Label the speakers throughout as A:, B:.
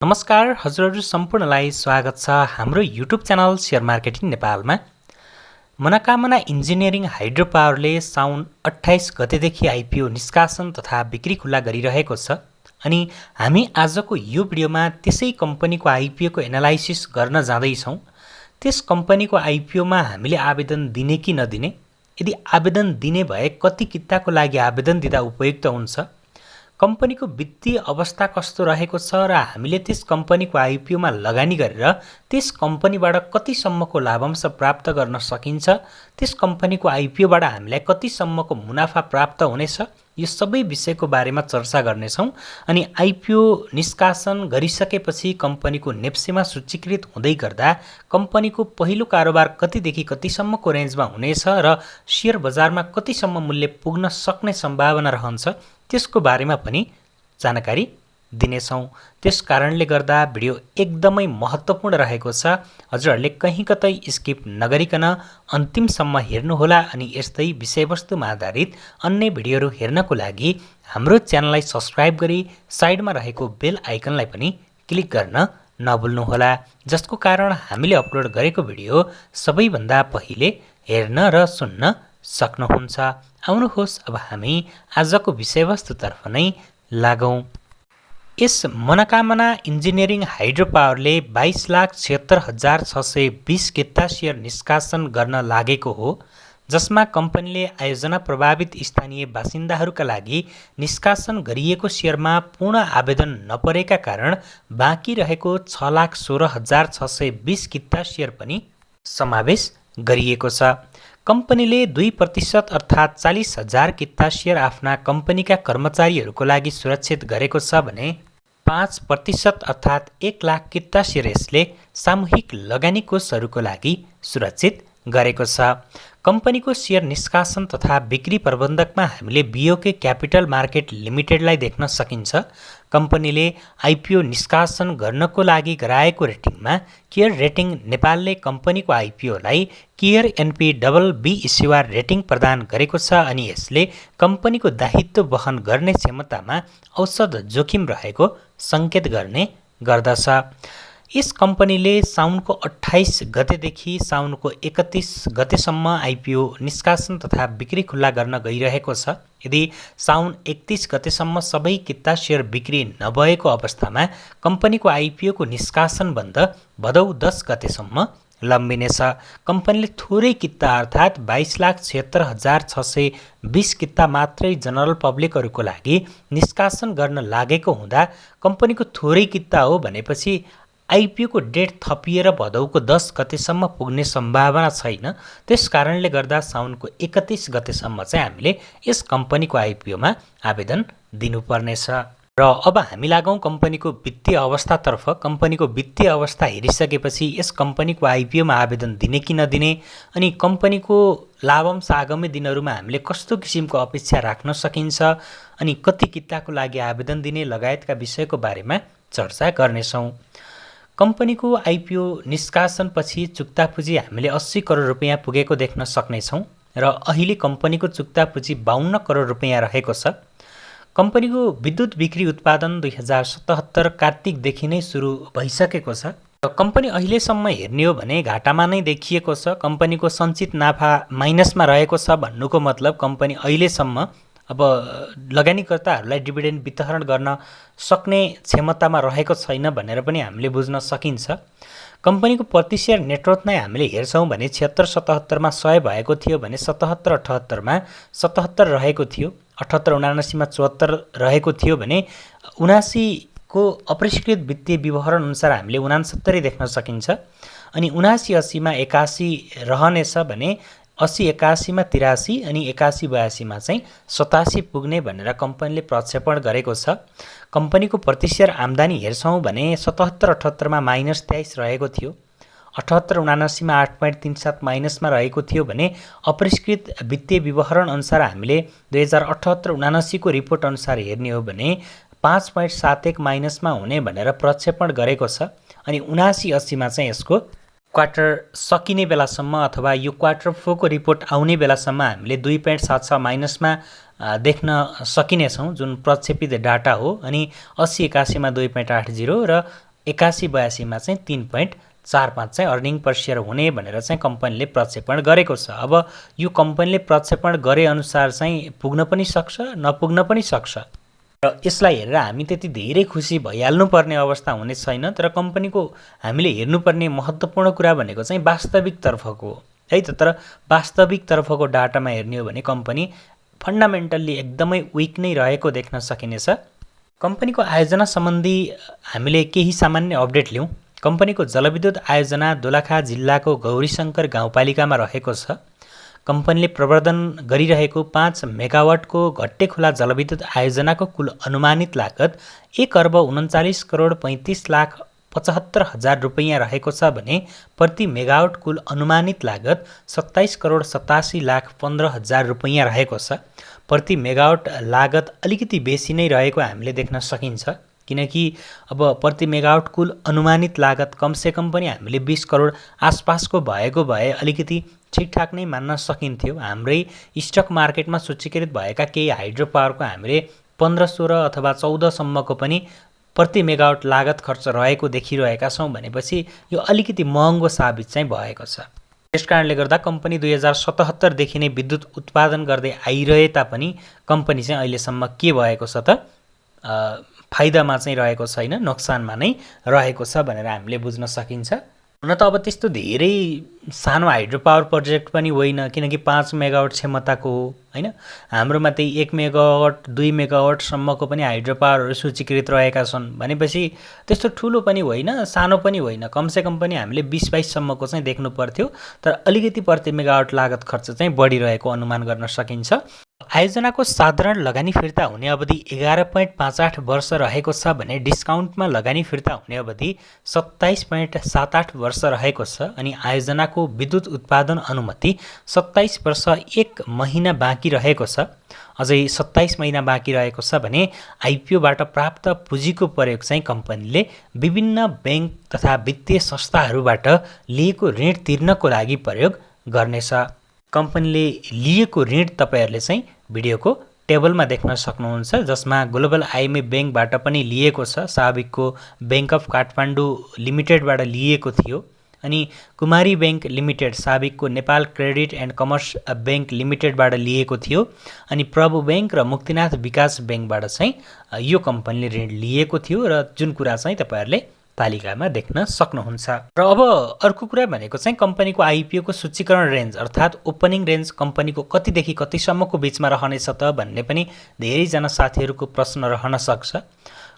A: नमस्कार हजुरहरू सम्पूर्णलाई स्वागत छ हाम्रो युट्युब च्यानल सेयर मार्केटिङ नेपालमा। मनोकामना इन्जिनियरिङ हाइड्रो पावरले साउन 28 गतेदेखि आइपिओ निष्कासन तथा बिक्री खुल्ला गरिरहेको छ। अनि हामी आजको यो भिडियोमा त्यसै कम्पनीको आइपिओको एनालाइसिस गर्न जाँदैछौँ। त्यस कम्पनीको आइपिओमा हामीले आवेदन दिने कि नदिने, यदि आवेदन दिने भए कति किताको लागि आवेदन दिँदा उपयुक्त हुन्छ, कम्पनीको वित्तीय अवस्था कस्तो रहेको छ र हामीले त्यस कम्पनीको आइपिओमा लगानी गरेर त्यस कम्पनीबाट कतिसम्मको लाभांश प्राप्त गर्न सकिन्छ, त्यस कम्पनीको आइपिओबाट हामीलाई कतिसम्मको मुनाफा प्राप्त हुनेछ, यो सबै विषयको बारेमा चर्चा गर्नेछौँ। अनि आइपिओ निष्कासन गरिसकेपछि कम्पनीको नेप्सेमा सूचीकृत हुँदै गर्दा कम्पनीको पहिलो कारोबार कतिदेखि कतिसम्मको रेन्जमा हुनेछ र सेयर बजारमा कतिसम्म मूल्य पुग्न सक्ने सम्भावना रहन्छ, त्यसको बारेमा पनि जानकारी दिनेछौँ। त्यस कारणले गर्दा भिडियो एकदमै महत्त्वपूर्ण रहेको छ। हजुरहरूले कहीँ कतै स्किप नगरिकन अन्तिमसम्म हेर्नुहोला। अनि यस्तै विषयवस्तुमा आधारित अन्य भिडियोहरू हेर्नको लागि हाम्रो च्यानललाई सब्स्क्राइब गरी साइडमा रहेको बेल आइकनलाई पनि क्लिक गर्न नभुल्नुहोला, जसको कारण हामीले अपलोड गरेको भिडियो सबैभन्दा पहिले हेर्न र सुन्न सक्नुहुन्छ। आउनुहोस् अब हामी आजको विषयवस्तुतर्फ नै लागौँ। यस मनोकामना इन्जिनियरिङ हाइड्रो पावरले 22,76,620 किता सेयर निष्कासन गर्न लागेको हो, जसमा कम्पनीले आयोजना प्रभावित स्थानीय बासिन्दाहरूका लागि निष्कासन गरिएको सेयरमा पूर्ण आवेदन नपरेका कारण बाँकी रहेको 6,16,620 किता सेयर पनि समावेश गरिएको छ। कम्पनीले 2% अर्थात् 40,000 किता सेयर आफ्ना कम्पनीका कर्मचारीहरूको लागि सुरक्षित गरेको छ भने 5% अर्थात् 1 लाख किता सेयर यसले सामूहिक लगानी कोषहरूको लागि सुरक्षित गरेको छ। कम्पनीको सेयर निष्कासन तथा बिक्री प्रबन्धकमा हामीले बिओके क्यापिटल मार्केट लिमिटेडलाई देख्न सकिन्छ। कम्पनीले आइपिओ निष्कासन गर्नको लागि गराएको रेटिङमा केयर रेटिङ नेपालले कम्पनीको आइपिओलाई care NP double B issuer rating प्रदान गरेको छ। अनि यसले कम्पनीको दायित्व वहन गर्ने क्षमतामा औसत जोखिम रहेको सङ्केत गर्ने गर्दछ। यस कम्पनीले साउनको 28 गतेदेखि साउनको 31 गतेसम्म आइपिओ निष्कासन तथा बिक्री खुल्ला गर्न गइरहेको छ। यदि साउन 31 गतेसम्म सबै किता सेयर बिक्री नभएको अवस्थामा कम्पनीको आइपिओको निष्कासन बन्द भदौ 10 गतेसम्म लम्बिनेछ। कम्पनीले थोरै किता अर्थात् 22,76,620 किता मात्रै जनरल पब्लिकहरूको लागि निष्कासन गर्न लागेको हुँदा कम्पनीको थोरै किता हो भनेपछि आइपिओको डेट थपिएर भदौको 10 गतेसम्म पुग्ने सम्भावना छैन। त्यस कारणले गर्दा साउनको 31 गतेसम्म चाहिँ हामीले यस कम्पनीको आइपिओमा आवेदन दिनुपर्नेछ। र अब हामी लागौँ कम्पनीको वित्तीय अवस्थातर्फ। कम्पनीको वित्तीय अवस्था हेरिसकेपछि यस कम्पनीको आइपिओमा आवेदन दिने कि नदिने, अनि कम्पनीको लाभांश आगामी दिनहरूमा हामीले कस्तो किसिमको अपेक्षा राख्न सकिन्छ, अनि कति किताको लागि आवेदन दिने लगायतका विषयको बारेमा चर्चा गर्नेछौँ। कम्पनीको आइपिओ निष्कासनपछि चुक्ता पुँजी हामीले 80 करोड रुपियाँ पुगेको देख्न सक्नेछौँ र अहिले कम्पनीको चुक्ता पुँजी 52 करोड रुपियाँ रहेको छ। कम्पनीको विद्युत बिक्री उत्पादन 2077 कार्तिकदेखि नै सुरु भइसकेको छ। कम्पनी अहिलेसम्म हेर्ने हो भने घाटामा नै देखिएको छ। कम्पनीको सञ्चित नाफा माइनसमा रहेको छ भन्नुको मतलब कम्पनी अहिलेसम्म अब लगानीकर्ताहरूलाई डिभिडेन्ड वितरण गर्न सक्ने क्षमतामा रहेको छैन भनेर पनि हामीले बुझ्न सकिन्छ। कम्पनीको प्रति सेयर नेटवर्थ नै हामीले हेर्छौँ भने 76-77मा 100 भएको थियो भने 77-78मा 77 रहेको थियो, 78-79मा 74 रहेको थियो भने 79 को अपरिष्कृत वित्तीय विवरण अनुसार हामीले 69 देख्न सकिन्छ। अनि 79-80मा 81 रहनेछ भने 80-81मा 83 अनि 81-82मा चाहिँ 87 पुग्ने भनेर कम्पनीले प्रक्षेपण गरेको छ। कम्पनीको प्रति सेयर आम्दानी हेर्छौँ भने 77-78मा -23 रहेको थियो, 78-79मा 8.37 माइनसमा रहेको थियो भने अपरिष्कृत वित्तीय विवरण अनुसार हामीले 2078-79 को रिपोर्ट अनुसार हेर्ने हो भने 5.71 माइनसमा हुने भनेर प्रक्षेपण गरेको छ। अनि 79-80मा चाहिँ यसको क्वार्टर सकिने बेलासम्म अथवा यो क्वार्टर 4 को रिपोर्ट आउने बेलासम्म हामीले 2.76 माइनसमा देख्न सकिनेछौँ, जुन प्रक्षेपित डाटा हो। अनि 80-81मा 2.80 र 81-82 मा चाहिँ 3.45 चाहिँ अर्निङ पर सेयर हुने भनेर चाहिँ कम्पनीले प्रक्षेपण गरेको छ। अब यो कम्पनीले प्रक्षेपण गरे अनुसार चाहिँ पुग्न पनि सक्छ, नपुग्न पनि सक्छ र यसलाई हेरेर हामी त्यति धेरै खुसी भइहाल्नुपर्ने अवस्था हुने छैन। तर कम्पनीको हामीले हेर्नुपर्ने महत्त्वपूर्ण कुरा भनेको चाहिँ वास्तविकतर्फको है त। तर वास्तविकतर्फको डाटामा हेर्ने हो भने कम्पनी फन्डामेन्टल्ली एकदमै विक नै रहेको देख्न सकिनेछ। कम्पनीको आयोजना सम्बन्धी हामीले केही सामान्य अपडेट लिउँ। कम्पनीको जलविद्युत आयोजना दोलखा जिल्लाको गौरीशङ्कर गाउँपालिकामा रहेको छ। कम्पनीले प्रवर्धन गरिरहेको 5 मेगावाटको घट्टेखोला जलविद्युत आयोजनाको कुल अनुमानित लागत 1,39,35,75,000 रुपैयाँ रहेको छ भने प्रति मेगावाट कुल अनुमानित लागत 27,87,15,000 रुपैयाँ रहेको छ। प्रति मेगावाट लागत अलिकति बेसी नै रहेको हामीले देख्न सकिन्छ, किनकि अब प्रति मेगावाट कुल अनुमानित लागत कमसेकम पनि हामीले 20 करोड आसपासको भएको भए अलिकति ठिकठाक नै मान्न सकिन्थ्यो। हाम्रै स्टक मार्केटमा सूचीकृत भएका केही हाइड्रो पावरको हामीले 15-16 अथवा 14 सम्मको पनि प्रति मेगावाट लागत खर्च रहेको देखिरहेका छौँ भनेपछि यो अलिकति महँगो साबित चाहिँ भएको छ। त्यसकारणले गर्दा कम्पनी 2077 देखि नै विद्युत उत्पादन गर्दै आइरहे तापनि कम्पनी चाहिँ अहिलेसम्म के भएको छ त फाइदामा चाहिँ रहेको छैन, नोक्सानमा नै रहेको छ भनेर हामीले बुझ्न सकिन्छ। हुन त अब त्यस्तो धेरै सानो हाइड्रो पावर प्रोजेक्ट पनि होइन, किनकि 5 मेगावाट क्षमताको हो हैन। हाम्रोमा त्यही 1 मेगावाट 2 मेगावाटसम्मको पनि हाइड्रो पावरहरू सूचीकृत रहेका छन् भनेपछि त्यस्तो ठुलो पनि होइन, सानो पनि होइन। कमसेकम पनि हामीले 20-22 सम्मको चाहिँ देख्नु पर्थ्यो, तर अलिकति प्रति मेगावाट लागत खर्च चाहिँ बढिरहेको अनुमान गर्न सकिन्छ। आयोजनाको साधारण लगानी फिर्ता हुने अवधि 11.58 वर्ष रहेको छ भने डिस्काउन्टमा लगानी फिर्ता हुने अवधि 27.78 वर्ष रहेको छ। अनि आयोजनाको विद्युत उत्पादन अनुमति 27 वर्ष 1 महिना बाँकी रहेको छ। अझै 27 महिना बाँकी रहेको छ भने आइपिओबाट प्राप्त पुँजीको प्रयोग चाहिँ कम्पनीले विभिन्न बैंक तथा वित्तीय संस्थाहरूबाट लिएको ऋण तिर्नको लागि प्रयोग गर्नेछ। कम्पनीले लिएको ऋण तपाईहरूले चाहिँ भिडियोको टेबलमा देख्न सक्नुहुन्छ, जसमा ग्लोबल आइएमएफ बैंकबाट पनि लिएको छ, साबिकको बैंक अफ काठमाडौँ लिमिटेडबाट लिएको थियो, अनि कुमारी बैंक लिमिटेड साबिकको Nepal credit and commerce bank लिमिटेडबाट लिएको थियो, अनि प्रभु बैंक र मुक्तिनाथ विकास बैंकबाट चाहिँ यो कम्पनीले ऋण लिएको थियो र जुन कुरा चाहिँ तपाईहरूले तालिकामा देख्न सक्नुहुन्छ। र अब अर्को कुरा भनेको चाहिँ कम्पनीको आइपिओको सूचीकरण रेन्ज अर्थात् ओपनिङ रेन्ज कम्पनीको कतिदेखि कतिसम्मको बिचमा रहनेछ त भन्ने पनि धेरैजना साथीहरूको प्रश्न रहन सक्छ।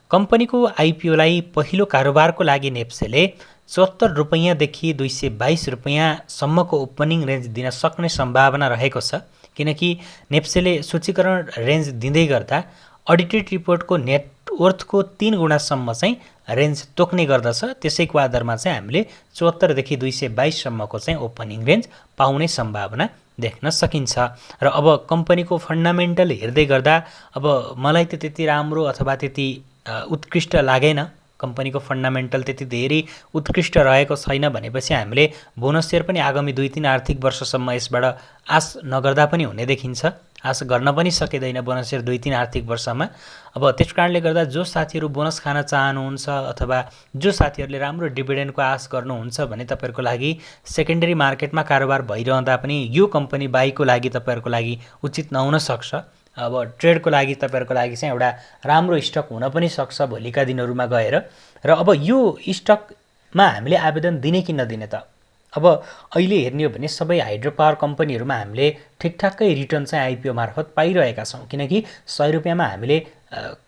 A: कम्पनीको आइपिओलाई पहिलो कारोबारको लागि नेप्सेले 74 रुपैयाँदेखि 222 रुपैयाँसम्मको ओपनिङ रेन्ज दिन सक्ने सम्भावना रहेको छ, किनकि नेप्सेले सूचीकरण रेन्ज दिँदै गर्दा अडिटेड रिपोर्टको नेटवर्थको 3 गुणासम्म चाहिँ रेन्ज तोक्ने गर्दछ। त्यसैको आधारमा चाहिँ हामीले 74 देखि 222 सम्मको चाहिँ ओपनिङ रेन्ज पाउने सम्भावना देख्न सकिन्छ। र अब कम्पनीको फन्डामेन्टल हेर्दै गर्दा अब मलाई त त्यति राम्रो अथवा त्यति उत्कृष्ट लागेन। कम्पनीको फन्डामेन्टल त्यति धेरै उत्कृष्ट रहेको छैन भनेपछि हामीले बोनस सेयर पनि आगामी 2-3 आर्थिक वर्षसम्म यसबाट आश नगर्दा पनि हुने देखिन्छ। आश गर्न पनि सकिँदैन बोनस सेयर 2-3 आर्थिक वर्षमा। अब त्यस कारणले गर्दा जो साथीहरू बोनस खान चाहनुहुन्छ अथवा जो साथीहरूले राम्रो डिभिडेन्डको आश गर्नुहुन्छ भने तपाईँहरूको लागि सेकेन्डरी मार्केटमा कारोबार भइरहँदा पनि यो कम्पनी बाईको लागि तपाईँहरूको लागि उचित नहुन सक्छ। अब ट्रेडको लागि तपाईँहरूको लागि चाहिँ एउटा राम्रो स्टक हुन पनि सक्छ भोलिका दिनहरूमा गएर। र अब यो स्टकमा हामीले आवेदन दिने कि नदिने त अब अहिले हेर्ने हो भने सबै हाइड्रो पावर कम्पनीहरूमा हामीले ठिकठाकै रिटर्न चाहिँ आइपिओ मार्फत पाइरहेका छौँ, किनकि 100 रुपियाँमा हामीले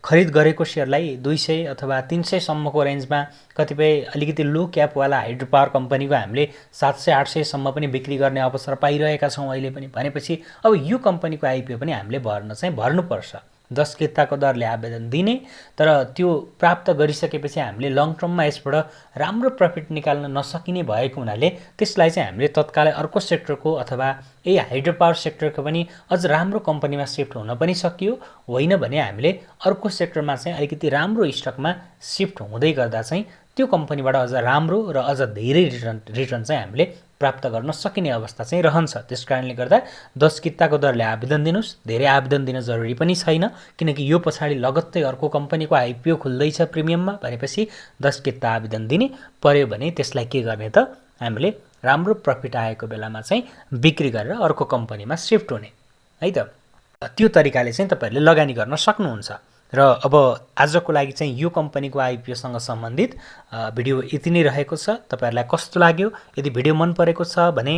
A: खरिद गरेको सेयरलाई 200 अथवा 300 सम्मको रेन्जमा कतिपय अलिकति लो क्यापवाला हाइड्रो पावर कम्पनीको हामीले 700-800 सम्म पनि बिक्री गर्ने अवसर पाइरहेका छौँ अहिले पनि। भनेपछि अब यो कम्पनीको आइपिओ पनि हामीले भर्नुपर्छ। 10 किताको दरले आवेदन दिने, तर त्यो प्राप्त गरिसकेपछि हामीले लङ टर्ममा यसबाट राम्रो प्रफिट निकाल्न नसकिने भएको हुनाले त्यसलाई चाहिँ हामीले तत्कालै अर्को सेक्टरको अथवा यही हाइड्रो पावर सेक्टरको पनि अझ राम्रो कम्पनीमा सिफ्ट हुन पनि सकियो, होइन भने हामीले अर्को सेक्टरमा चाहिँ अलिकति राम्रो स्टकमा सिफ्ट हुँदै गर्दा चाहिँ त्यो कम्पनीबाट अझ राम्रो र अझ धेरै रिटर्न चाहिँ हामीले प्राप्त गर्न सकिने अवस्था चाहिँ रहन्छ। त्यसकारणले गर्दा 10 किताको दरले आवेदन दिनुस्। धेरै आवेदन दिन जरुरी पनि छैन, किनकि यो पछाडि लगत्तै अर्को कम्पनीको आइपिओ खुल्दैछ प्रिमियममा भनेपछि 10 किता आवेदन दिने पर्यो भने त्यसलाई के गर्ने त हामीले राम्रो प्रफिट आएको बेलामा चाहिँ बिक्री गरेर अर्को कम्पनीमा शिफ्ट हुने है त। त्यो तरिकाले चाहिँ तपाईहरुले लगानी गर्न सक्नुहुन्छ। र अब आजको लागि चाहिँ यो कम्पनीको आइपिओसँग सम्बन्धित भिडियो यति नै रहेको छ। तपाईहरुलाई कस्तो लाग्यो? यदि भिडियो मन परेको छ भने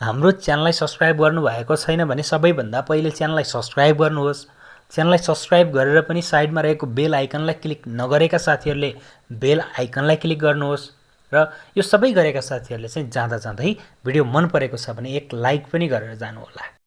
A: हाम्रो च्यानललाई सब्स्क्राइब गर्नुभएको छैन भने सबैभन्दा पहिले च्यानललाई सब्स्क्राइब गर्नुहोस्। च्यानललाई सब्स्क्राइब गरेर पनि साइडमा रहेको बेल आइकनलाई क्लिक नगरेका साथीहरूले बेल आइकनलाई क्लिक गर्नुहोस्। र यो सबै गरेका साथीहरूले चाहिँ जाँदा जाँदै भिडियो मन परेको छ भने एक लाइक पनि गरेर जानुहोला।